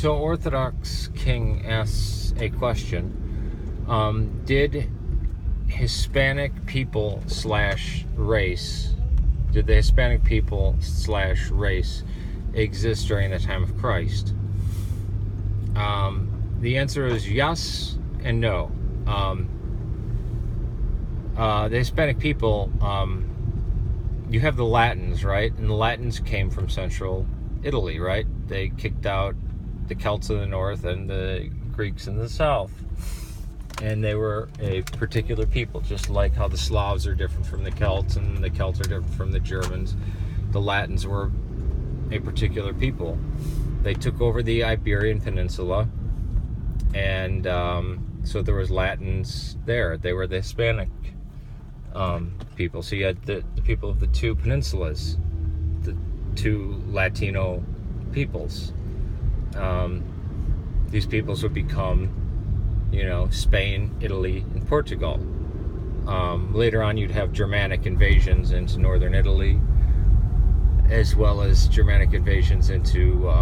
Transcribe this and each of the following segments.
So Orthodox King asks a question. Did Hispanic people slash race, did the Hispanic people slash race exist during the time of Christ? The answer is yes and no. The Hispanic people, you have the Latins, right? And the Latins came from central Italy, right? They kicked out the Celts in the north and the Greeks in the south. And they were a particular people, just like how the Slavs are different from the Celts and the Celts are different from the Germans. The Latins were a particular people. They took over the Iberian Peninsula, and so there was Latins there. They were the Hispanic people. So you had the people of the two peninsulas, the two Latino peoples. These peoples would become, Spain, Italy, and Portugal. Later on, you'd have Germanic invasions into northern Italy, as well as Germanic invasions into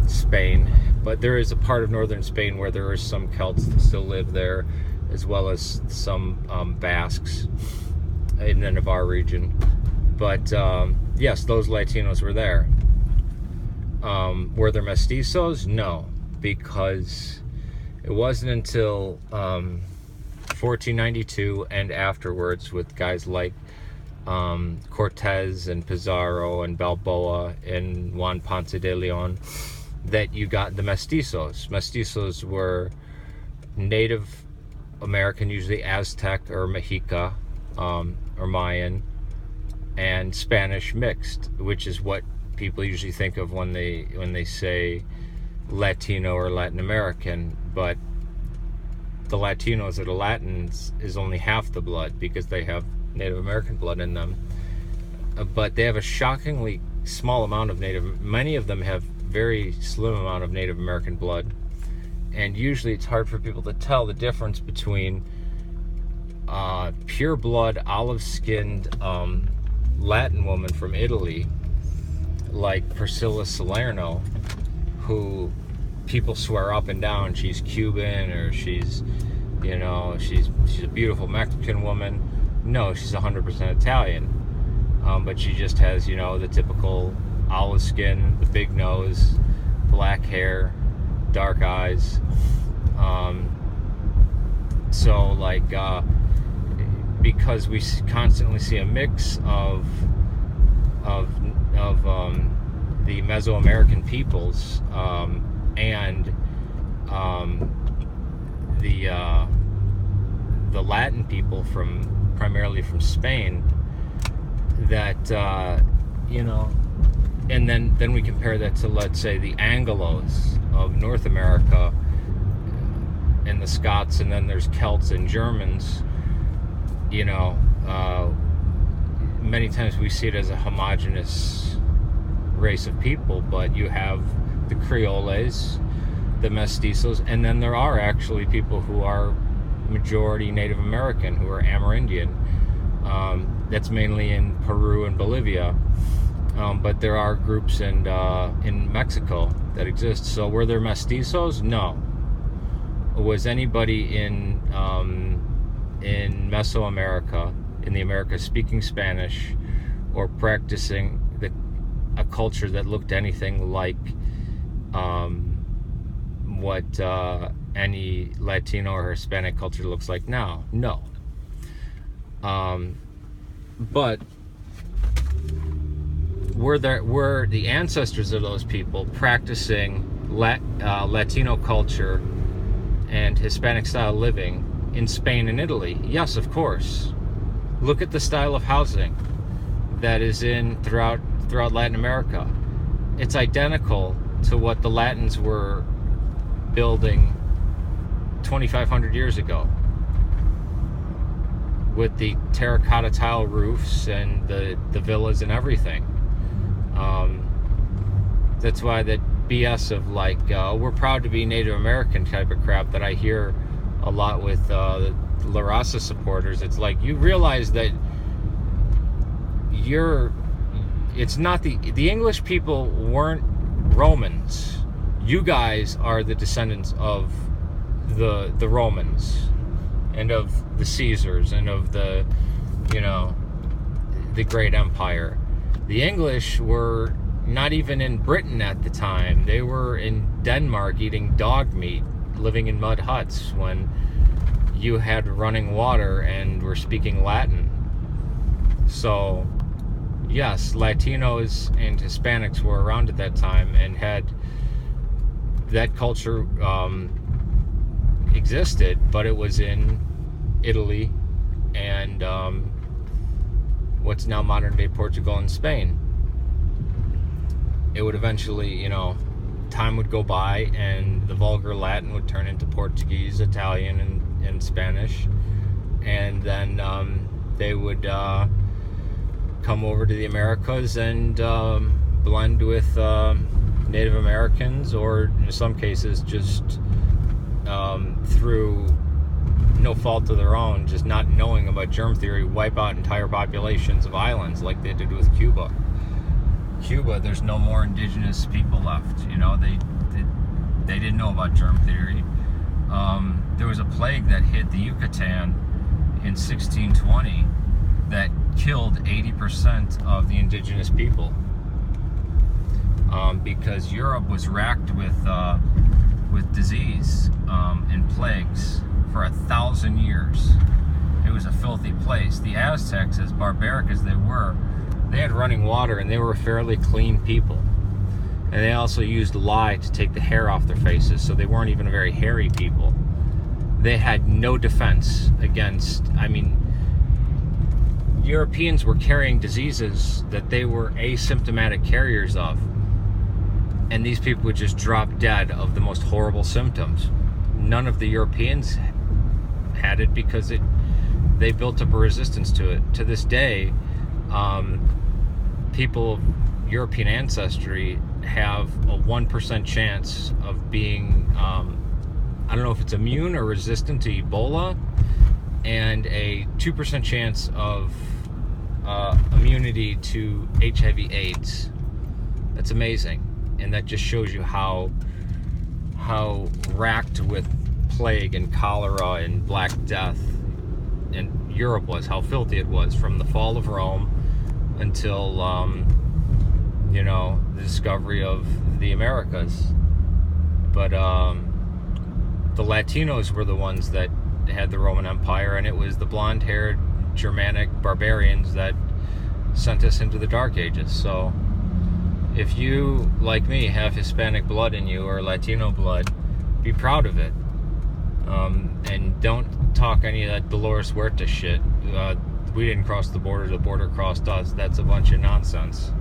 Spain. But there is a part of northern Spain where there are some Celts that still live there, as well as some Basques in the Navarre region. But yes, those Latinos were there. Were there mestizos? No, because it wasn't until 1492 and afterwards, with guys like Cortez and Pizarro and Balboa and Juan Ponce de Leon, that you got the mestizos. Mestizos were Native American, usually Aztec or Mexica or Mayan, and Spanish mixed, which is what people usually think of when they say Latino or Latin American. But the Latinos or the Latins is only half the blood, because they have Native American blood in them. But they have a shockingly small amount of Native. Many of them have very slim amount of Native American blood, and usually it's hard for people to tell the difference between pure blood, olive-skinned Latin woman from Italy, like Priscilla Salerno, who people swear up and down she's Cuban, or she's a beautiful Mexican woman. No, she's 100% Italian, but she just has the typical olive skin, the big nose, black hair, dark eyes. Because we constantly see a mix of the Mesoamerican peoples and the Latin people primarily from Spain, that and then we compare that to, let's say, the Anglos of North America and the Scots, and then there's Celts and Germans. Many times we see it as a homogenous race of people, but you have the Creoles, the mestizos, and then there are actually people who are majority Native American, who are Amerindian. That's mainly in Peru and Bolivia, but there are groups in Mexico that exist. So were there mestizos? No. Was anybody in Mesoamerica, in the Americas, speaking Spanish or practicing a culture that looked anything like what any Latino or Hispanic culture looks like now? No. But were the ancestors of those people practicing Latino culture and Hispanic style living in Spain and Italy? Yes, of course. Look at the style of housing that is throughout Latin America. It's identical to what the Latins were building 2,500 years ago, with the terracotta tile roofs and the villas and everything. That's why that BS of we're proud to be Native American type of crap that I hear a lot with the La Raza supporters. It's like, you realize that it's not the English people weren't Romans. you guys are the descendants of the Romans and of the Caesars and of the, you know, the great empire. The English were not even in Britain at the time. They were in Denmark eating dog meat, living in mud huts when you had running water and were speaking Latin. So, yes, Latinos and Hispanics were around at that time and had that culture existed, but it was in Italy and what's now modern day Portugal and Spain. It would eventually, you know, time would go by and the vulgar Latin would turn into Portuguese, Italian, and Spanish, and then they would come over to the Americas and blend with Native Americans, or in some cases just through no fault of their own, just not knowing about germ theory, wipe out entire populations of islands like they did with Cuba. Cuba, there's no more indigenous people left. You know, they didn't know about germ theory. There was a plague that hit the Yucatan in 1620 that killed 80% of the indigenous people, because Europe was racked with disease and plagues for 1,000 years. It was a filthy place. The Aztecs, as barbaric as they were, they had running water and they were fairly clean people. And they also used lye to take the hair off their faces, so they weren't even a very hairy people. They had no defense against, I mean, Europeans were carrying diseases that they were asymptomatic carriers of. And these people would just drop dead of the most horrible symptoms. None of the Europeans had it because they built up a resistance to it. To this day, people of European ancestry have a 1% chance of being, I don't know if it's immune or resistant to Ebola, and a 2% chance of immunity to HIV/AIDS. That's amazing. And that just shows you how racked with plague and cholera and Black Death and Europe was, how filthy it was from the fall of Rome until you know, the discovery of the Americas. But the Latinos were the ones that had the Roman Empire, and it was the blonde-haired Germanic barbarians that sent us into the Dark Ages. So if you, like me, have Hispanic blood in you or Latino blood, be proud of it. And don't talk any of that Dolores Huerta shit. We didn't cross the border crossed us. That's a bunch of nonsense.